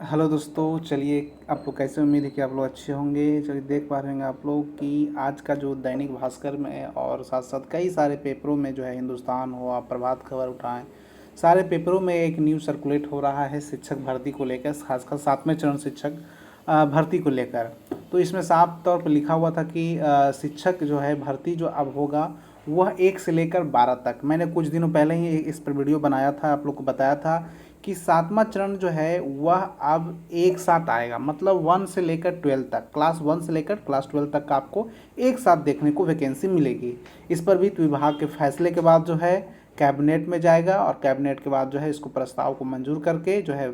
Hello दोस्तों, चलिए आप लोग कैसे, उम्मीद है कि आप लोग अच्छे होंगे। चलिए देख पा रहे होंगे आप लोग कि आज का जो दैनिक भास्कर में और साथ साथ कई सारे पेपरों में जो है, हिंदुस्तान हो, आप प्रभात खबर उठाएं, सारे पेपरों में एक न्यूज़ सर्कुलेट हो रहा है शिक्षक भर्ती को लेकर, खासकर 7वें चरण शिक्षक भर्ती को लेकर। तो इसमें साफ तौर पर लिखा हुआ था कि शिक्षक जो है भर्ती जो अब होगा वह 1 से लेकर 12 तक। मैंने कुछ दिनों पहले ही इस पर वीडियो बनाया था, आप लोग को बताया था कि 7वां चरण जो है वह अब एक साथ आएगा, मतलब 1 से लेकर 12 तक, क्लास 1 से लेकर क्लास 12 तक का आपको एक साथ देखने को वैकेंसी मिलेगी। इस पर वित्त विभाग के फैसले के बाद जो है कैबिनेट में जाएगा और कैबिनेट के बाद जो है इसको प्रस्ताव को मंजूर करके जो है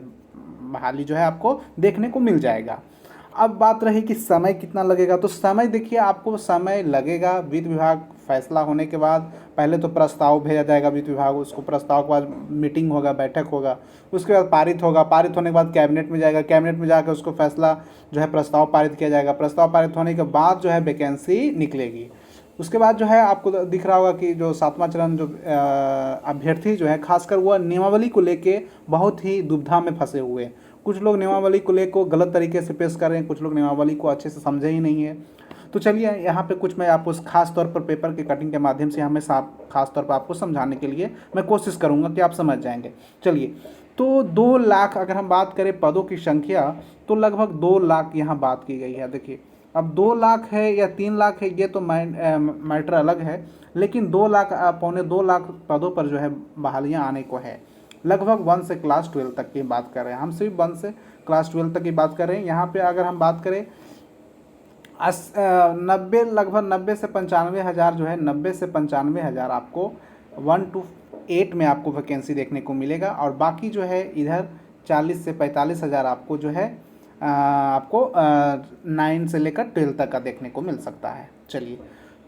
बहाली जो है आपको देखने को मिल जाएगा। अब बात रही कि समय कितना लगेगा, तो समय देखिए, आपको समय लगेगा वित्त विभाग फैसला होने के बाद। पहले तो प्रस्ताव भेजा जाएगा वित्त विभाग, उसको प्रस्ताव के बाद मीटिंग होगा, बैठक होगा, उसके बाद पारित होगा, पारित होने के बाद कैबिनेट में जाएगा, कैबिनेट में जाकर उसको फैसला जो है प्रस्ताव पारित किया जाएगा, प्रस्ताव पारित होने के बाद जो है वैकेंसी निकलेगी। उसके बाद जो है आपको दिख रहा होगा कि जो 7वां चरण जो अभ्यर्थी जो है खासकर वह नियमावली को लेके बहुत ही दुविधा में फंसे हुए हैं। कुछ लोग नियमावली को लेकर गलत तरीके से पेश कर रहे हैं, कुछ लोग नियमावली को अच्छे से समझे ही नहीं है। तो चलिए यहाँ पे कुछ मैं आपको खास तौर पर पेपर के कटिंग के माध्यम से हमें साफ खास तौर पर आपको समझाने के लिए मैं कोशिश करूँगा कि आप समझ जाएंगे। चलिए, तो 2 लाख अगर हम बात करें पदों की संख्या, तो लगभग 2 लाख यहाँ बात की गई है। देखिए, अब 2 लाख है या 3 लाख है ये तो मैटर अलग है, लेकिन 2 लाख पौने 2 लाख पदों पर जो है बहालियाँ आने को है। लगभग 1 से क्लास 12 तक की बात कर रहे हैं, हम सिर्फ 1 से क्लास 12 तक की बात कर रहे हैं। यहाँ पे अगर हम बात करें 90 लगभग 90 से 95 हज़ार जो है, 90 से 95 हज़ार आपको 1 to 8 में आपको वैकेंसी देखने को मिलेगा, और बाकी जो है इधर 40 से 45 हज़ार आपको जो है आपको 9 से लेकर 12 तक का देखने को मिल सकता है। चलिए,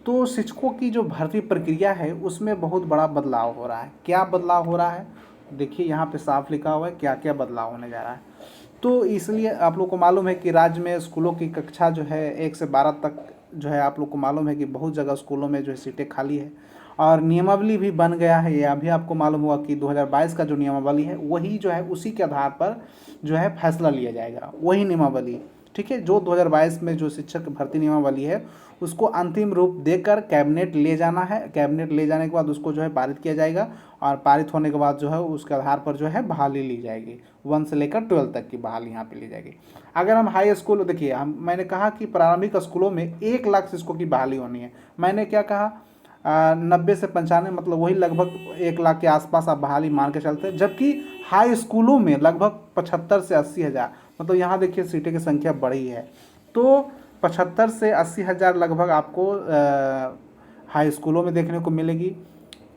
तो शिक्षकों की जो भर्ती प्रक्रिया है उसमें बहुत बड़ा बदलाव हो रहा है। क्या बदलाव हो रहा है, देखिए यहाँ पे साफ लिखा हुआ है क्या क्या बदलाव होने जा रहा है। तो इसलिए आप लोग को मालूम है कि राज्य में स्कूलों की कक्षा जो है 1 से 12 तक जो है, आप लोग को मालूम है कि बहुत जगह स्कूलों में जो है सीटें खाली है, और नियमावली भी बन गया है। ये अभी आपको मालूम हुआ कि 2022 का जो नियमावली है वही जो है उसी के आधार पर जो है फैसला लिया जाएगा, वही नियमावली। ठीक है, जो 2022 में जो शिक्षक भर्ती नियमावली है उसको अंतिम रूप देकर कैबिनेट ले जाना है। कैबिनेट ले जाने के बाद उसको जो है पारित किया जाएगा, और पारित होने के बाद जो है उसके आधार पर जो है बहाली ली जाएगी। 1 से लेकर 12 तक की बहाली यहाँ पे ली जाएगी। अगर हम हाई स्कूल देखिए, मैंने कहा कि प्रारंभिक स्कूलों में 1 लाख शिक्षकों की बहाली होनी है। मैंने क्या कहा, 90 से 95, मतलब वही लगभग 1 लाख के आसपास आप बहाली मान के चलते हैं। जबकि हाई स्कूलों में लगभग 75 से 80 हज़ार, मतलब यहाँ देखिए सीटें की संख्या बढ़ी है। तो 75 से 80 हज़ार लगभग आपको हाई स्कूलों में देखने को मिलेगी।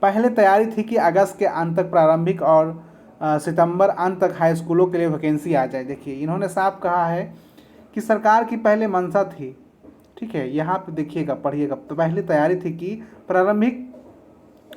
पहले तैयारी थी कि अगस्त के अंत तक प्रारंभिक और सितंबर अंत तक हाई स्कूलों के लिए वैकेंसी आ जाए। देखिए, इन्होंने साफ कहा है कि सरकार की पहले मंशा थी, ठीक है, यहाँ पे देखिएगा पढ़िएगा, तो पहले तैयारी थी कि प्रारंभिक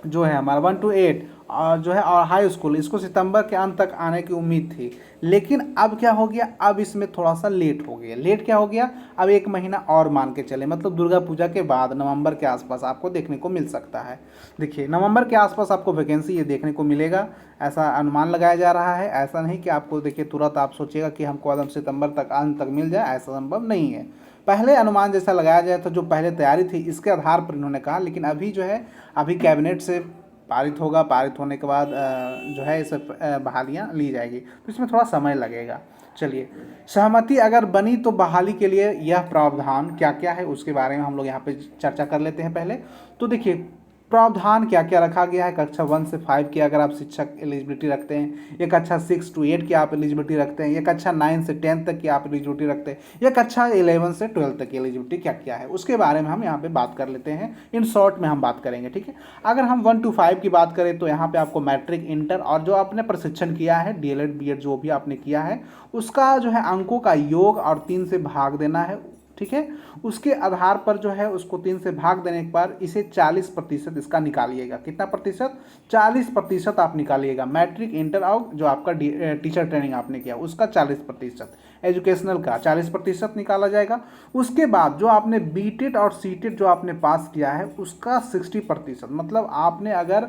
जो है हमारा 1 to 8 और जो है और हाई स्कूल, इसको सितंबर के अंत तक आने की उम्मीद थी। लेकिन अब क्या हो गया, अब इसमें थोड़ा सा लेट हो गया। लेट क्या हो गया, अब 1 महीना और मान के चले, मतलब दुर्गा पूजा के बाद नवंबर के आसपास आपको देखने को मिल सकता है। देखिए, नवंबर के आसपास आपको वैकेंसी ये देखने को मिलेगा, ऐसा अनुमान लगाया जा रहा है। ऐसा नहीं कि आपको देखिए तुरंत आप सोचिएगा कि हमको एकदम सितंबर तक अंत तक मिल जाए, ऐसा संभव नहीं है। पहले अनुमान जैसा लगाया जाए तो जो पहले तैयारी थी इसके आधार पर इन्होंने कहा, लेकिन अभी जो है अभी कैबिनेट से पारित होगा, पारित होने के बाद जो है इस बहालियाँ ली जाएगी, तो इसमें थोड़ा समय लगेगा। चलिए, सहमति अगर बनी तो बहाली के लिए यह प्रावधान क्या क्या है उसके बारे में हम लोग यहाँ पे चर्चा कर लेते हैं पहले। तो देखिए, प्रावधान क्या क्या रखा गया है। कक्षा 1 से 5 की अगर आप शिक्षक एलिजिबिलिटी रखते हैं, एक कक्षा 6 to 8 की आप एलिजिबिलिटी रखते हैं, एक कक्षा 9 से 10 तक की आप एलिजिबिलिटी रखते हैं, या कक्षा 11 से 12 तक की एलिजिबिलिटी क्या क्या है उसके बारे में हम यहाँ पे बात कर लेते हैं। इन शॉर्ट में हम बात करेंगे, ठीक है। अगर हम 1 to 5 की बात करें तो यहाँ पे आपको मैट्रिक, इंटर और जो आपने प्रशिक्षण किया है, डीएलएड बीएड जो भी आपने किया है, उसका जो है अंकों का योग और 3 से भाग देना है, ठीक है। उसके आधार पर जो है उसको 3 से भाग देने के बाद इसे 40% इसका निकालिएगा। कितना प्रतिशत, 40% आप निकालिएगा। मैट्रिक, इंटर और जो आपका टीचर ट्रेनिंग आपने किया उसका 40%, एजुकेशनल का 40% निकाला जाएगा। उसके बाद जो आपने बीटेड और सीटेड जो आपने पास किया है उसका 60%, मतलब आपने अगर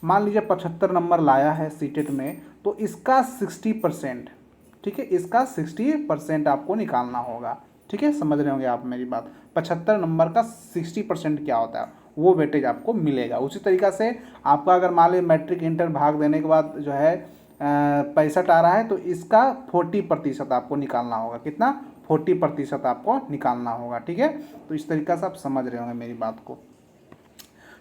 मान लीजिए 75 नंबर लाया है सीटेड में, तो इसका 60%, ठीक है, इसका 60% आपको निकालना होगा। ठीक है, समझ रहे होंगे आप मेरी बात। 75 नंबर का 60% क्या होता है, वो वेटेज आपको मिलेगा। उसी तरीक़ा से आपका अगर मान लीजिए मैट्रिक इंटर भाग देने के बाद जो है 65 आ रहा है, तो इसका 40% आपको निकालना होगा। कितना? 40% आपको निकालना होगा। ठीक है, तो इस तरीक़ा से आप समझ रहे होंगे मेरी बात को।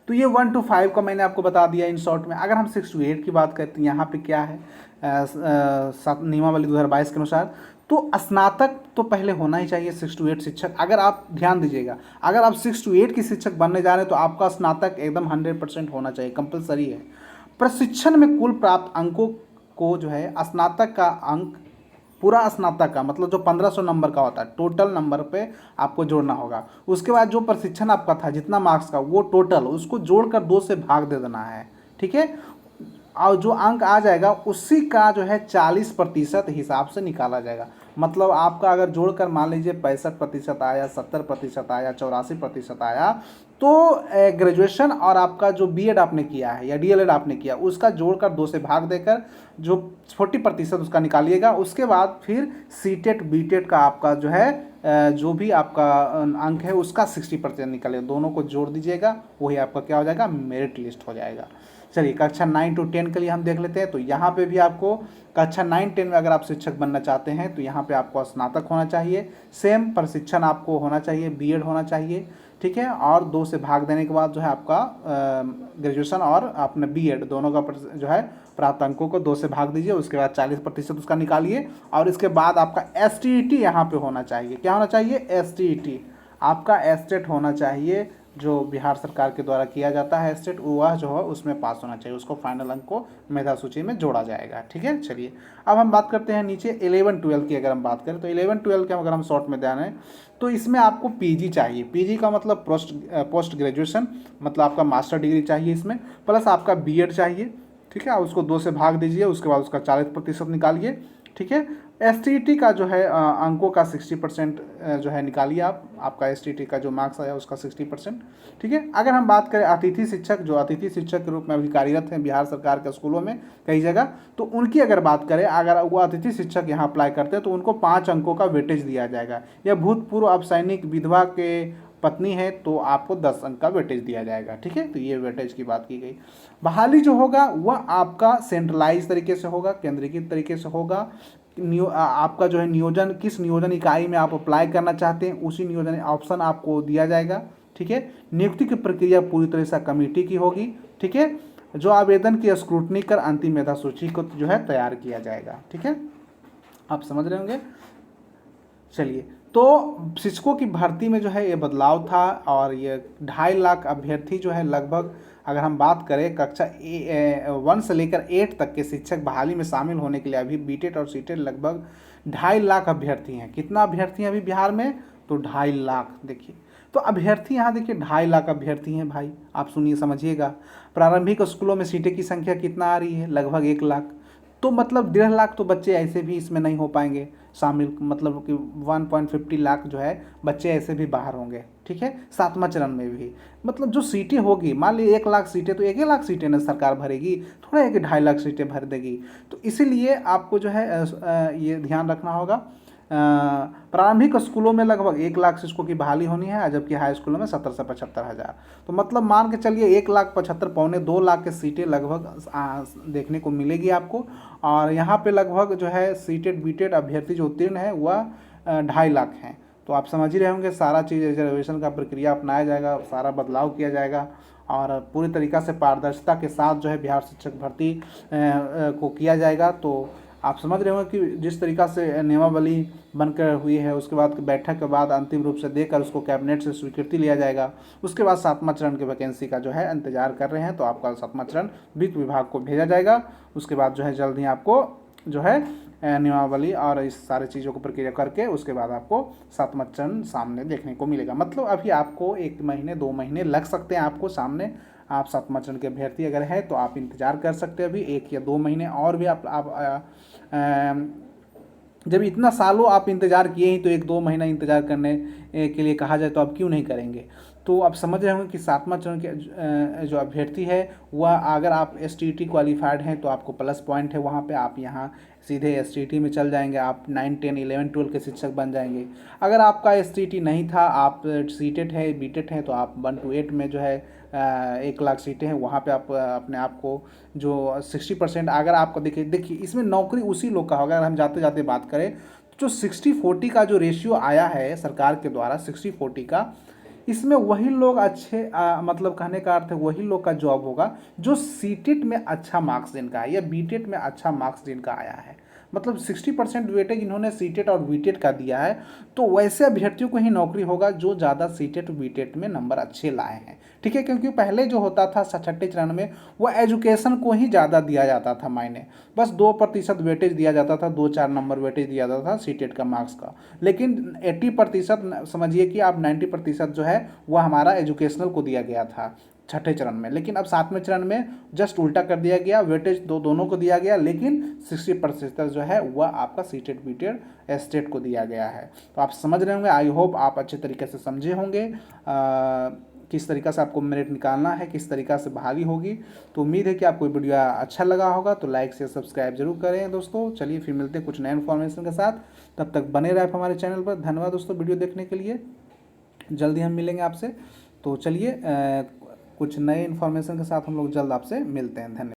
तो ये 1 to 5 का मैंने आपको बता दिया इन शॉर्ट में। अगर हम 6 to 8 की बात करते हैं, यहाँ पे क्या है नियमावली 2022 के अनुसार, तो स्नातक तो पहले होना ही चाहिए 6 to 8 शिक्षक। अगर आप ध्यान दीजिएगा, अगर आप 6 to 8 की शिक्षक बनने जा रहे हैं तो आपका स्नातक एकदम 100% होना चाहिए, कंपलसरी है। प्रशिक्षण में कुल प्राप्त अंकों को जो है स्नातक का अंक, पूरा स्नातक का मतलब जो 1500 नंबर का होता है, टोटल नंबर पे आपको जोड़ना होगा। उसके बाद जो प्रशिक्षण आपका था जितना मार्क्स का, वो टोटल उसको जोड़कर 2 से भाग दे देना है। ठीक है, और जो अंक आ जाएगा उसी का जो है 40% हिसाब से निकाला जाएगा। मतलब आपका अगर जोड़कर मान लीजिए 65% आया, 70% आया, 84% आया, तो ग्रेजुएशन और आपका जो बीएड आपने किया है या डीएलएड आपने किया, उसका जोड़कर 2 से भाग देकर जो 40% उसका निकालिएगा। उसके बाद फिर सीटेट बीटेट का आपका जो है जो भी आपका अंक है उसका 60% निकालिएगा, दोनों को जोड़ दीजिएगा, वही आपका क्या हो जाएगा, मेरिट लिस्ट हो जाएगा। चलिए, कक्षा 9 to 10 के लिए हम देख लेते हैं। तो यहाँ पे भी आपको कक्षा 9-10 में अगर आप शिक्षक बनना चाहते हैं तो यहाँ पे आपको स्नातक होना चाहिए, सेम प्रशिक्षण आपको होना चाहिए, बीएड होना चाहिए। ठीक है, और 2 से भाग देने के बाद जो है आपका ग्रेजुएशन और अपने बीएड दोनों का जो है प्राप्त अंकों को 2 से भाग दीजिए। उसके बाद 40% उसका निकालिए, और इसके बाद आपका एसटीईटी यहाँ पे होना चाहिए। क्या होना चाहिए? एसटीईटी आपका एस्टेट होना चाहिए, जो बिहार सरकार के द्वारा किया जाता है एस्टेट, वह जो है उसमें पास होना चाहिए, उसको फाइनल अंक को मेधा सूची में जोड़ा जाएगा। ठीक है, चलिए अब हम बात करते हैं नीचे 11-12 की। अगर हम बात करें तो 11-12 के अगर हम शॉर्ट में ध्यान है तो इसमें आपको पीजी चाहिए। पीजी का मतलब पोस्ट ग्रेजुएशन, मतलब आपका मास्टर डिग्री चाहिए इसमें, प्लस आपका बीएड चाहिए। ठीक है, उसको 2 से भाग दीजिए, उसके बाद उसका 40% निकालिए। ठीक है, एसटीईटी का जो है अंकों का 60% जो है निकालिए आप, आपका एसटीईटी का जो मार्क्स आया उसका 60%। ठीक है, अगर हम बात करें अतिथि शिक्षक, जो अतिथि शिक्षक के रूप में अभी कार्यरत हैं बिहार सरकार के स्कूलों में कई जगह, तो उनकी अगर बात करें, अगर वो अतिथि शिक्षक यहाँ अप्लाई करते हैं तो उनको 5 अंकों का वेटेज दिया जाएगा। या भूतपूर्व अब सैनिक विधवा के पत्नी है तो आपको 10 अंक का वेटेज दिया जाएगा। ठीक है, तो ये वेटेज की बात की गई। बहाली जो होगा वह आपका सेंट्रलाइज तरीके से होगा, केंद्रीकृत तरीके से होगा। आपका जो है नियोजन, किस नियोजन इकाई में आप अप्लाई करना चाहते हैं उसी नियोजन ऑप्शन आपको दिया जाएगा। ठीक है, नियुक्ति की प्रक्रिया पूरी तरह से कमेटी की होगी। ठीक है, जो आवेदन की स्क्रूटनी कर अंतिम मेधा सूची को जो है तैयार किया जाएगा। ठीक है, आप समझ रहे होंगे। चलिए, तो शिक्षकों की भर्ती में जो है ये बदलाव था, और ये 2.5 लाख अभ्यर्थी जो है लगभग, अगर हम बात करें कक्षा 1 से लेकर 8 तक के शिक्षक बहाली में शामिल होने के लिए अभी बीटेट और सीटेट लगभग 2.5 लाख अभ्यर्थी हैं। कितना अभ्यर्थी हैं अभी बिहार में? तो 2.5 लाख। देखिए, तो अभ्यर्थी यहाँ देखिए 2.5 लाख अभ्यर्थी हैं भाई, आप सुनिए समझिएगा। प्रारंभिक स्कूलों में सीटें की संख्या कितना आ रही है? लगभग 1 लाख। तो मतलब 1.5 लाख तो बच्चे ऐसे भी इसमें नहीं हो पाएंगे शामिल, मतलब कि 1.50 लाख जो है बच्चे ऐसे भी बाहर होंगे। ठीक है, 7वां चरण में भी मतलब जो सीटें होगी, मान ली 1 लाख सीटें, तो 1 लाख सीटें ना सरकार भरेगी, थोड़ा है कि 2.5 लाख सीटें भर देगी। तो इसीलिए आपको जो है ये ध्यान रखना होगा। प्रारंभिक स्कूलों में लगभग 1 लाख शिक्षकों की बहाली होनी है, जबकि हाई स्कूलों में 70 से 75 हज़ार। तो मतलब मान के चलिए 1,75,000 पौने 2 लाख के सीटें लगभग देखने को मिलेगी आपको। और यहाँ पे लगभग जो है सीटेड बीटेड अभ्यर्थी जो उत्तीर्ण है वह 2.5 लाख हैं। तो आप समझ ही रहे होंगे, सारा चीज़ रिजर्वेशन का प्रक्रिया अपनाया जाएगा, सारा बदलाव किया जाएगा, और पूरी तरीक़ा से पारदर्शिता के साथ जो है बिहार शिक्षक भर्ती को किया जाएगा। तो आप समझ रहे होंगे कि जिस तरीक़ा से नियमावली बनकर हुई है, उसके बाद बैठक के बाद अंतिम रूप से देकर उसको कैबिनेट से स्वीकृति लिया जाएगा। उसके बाद 7वां चरण की वैकेंसी का जो है इंतजार कर रहे हैं, तो आपका 7वां चरण वित्त विभाग को भेजा जाएगा। उसके बाद जो है जल्द ही आपको जो है नियमावली और इस सारी चीज़ों को प्रक्रिया करके उसके बाद आपको 7वां चरण सामने देखने को मिलेगा। मतलब अभी आपको 1 महीने 2 महीने लग सकते हैं आपको सामने। आप 7वां चरण के अभ्यर्थी अगर है तो आप इंतज़ार कर सकते हैं अभी 1 या 2 महीने और भी। आप जब इतना सालों आप इंतज़ार किए ही, तो 1-2 महीना इंतज़ार करने के लिए कहा जाए तो आप क्यों नहीं करेंगे। तो आप समझ रहे होंगे कि 7वां चरण के जो अभ्यर्थी है वह, अगर आप एसटीईटी क्वालिफाइड हैं तो आपको प्लस पॉइंट है वहाँ पे, आप यहाँ सीधे STT में चल जाएंगे, आप 9, 10, 11, 12 के शिक्षक बन जाएंगे। अगर आपका STT नहीं था, आप सीटेट है, बीटेट है, तो आप 1 to 8 में जो है 1 लाख सीटें हैं, वहाँ पे आप अपने आप को जो 60%, अगर आपको देखिए इसमें नौकरी उसी लोग का होगा। अगर हम जाते जाते बात करें, जो 60-40 का जो रेशियो आया है सरकार के द्वारा 60-40 का, इसमें वही लोग अच्छे मतलब कहने का अर्थ है वही लोग का जॉब होगा जो सीटेट में अच्छा मार्क्स जिनका है या बीटेट में अच्छा मार्क्स जिनका आया है। मतलब 60% वेटेज इन्होंने सीटेट और बीटेट का दिया है, तो वैसे अभ्यर्थियों को ही नौकरी होगा जो ज़्यादा सीटेट बीटेट में नंबर अच्छे लाए हैं। ठीक है, क्योंकि पहले जो होता था छठे चरण में वो एजुकेशन को ही ज़्यादा दिया जाता था मायने, बस 2% वेटेज दिया जाता था, 2-4 नंबर वेटेज दिया जाता था सीटेट का मार्क्स का। लेकिन 80% समझिए कि आप 90% जो है वह हमारा एजुकेशनल को दिया गया था छठे चरण में। लेकिन अब 7वें चरण में जस्ट उल्टा कर दिया गया, वेटेज दोनों को दिया गया, लेकिन 60% जो है वह आपका सीटेट बीटेड स्टेट को दिया गया है। तो आप समझ रहे होंगे, आई होप आप अच्छे तरीके से समझे होंगे किस तरीक़ा से आपको मेरिट निकालना है, किस तरीक़ा से बहाली होगी। तो उम्मीद है कि आपको वीडियो अच्छा लगा होगा, तो लाइक से सब्सक्राइब जरूर करें दोस्तों। चलिए फिर मिलते हैं कुछ नए इन्फॉर्मेशन के साथ, तब तक बने रहे आप हमारे चैनल पर। धन्यवाद दोस्तों वीडियो देखने के लिए, जल्दी हम मिलेंगे आपसे। तो चलिए कुछ नए इन्फॉर्मेशन के साथ हम लोग जल्द आपसे मिलते हैं। धन्यवाद।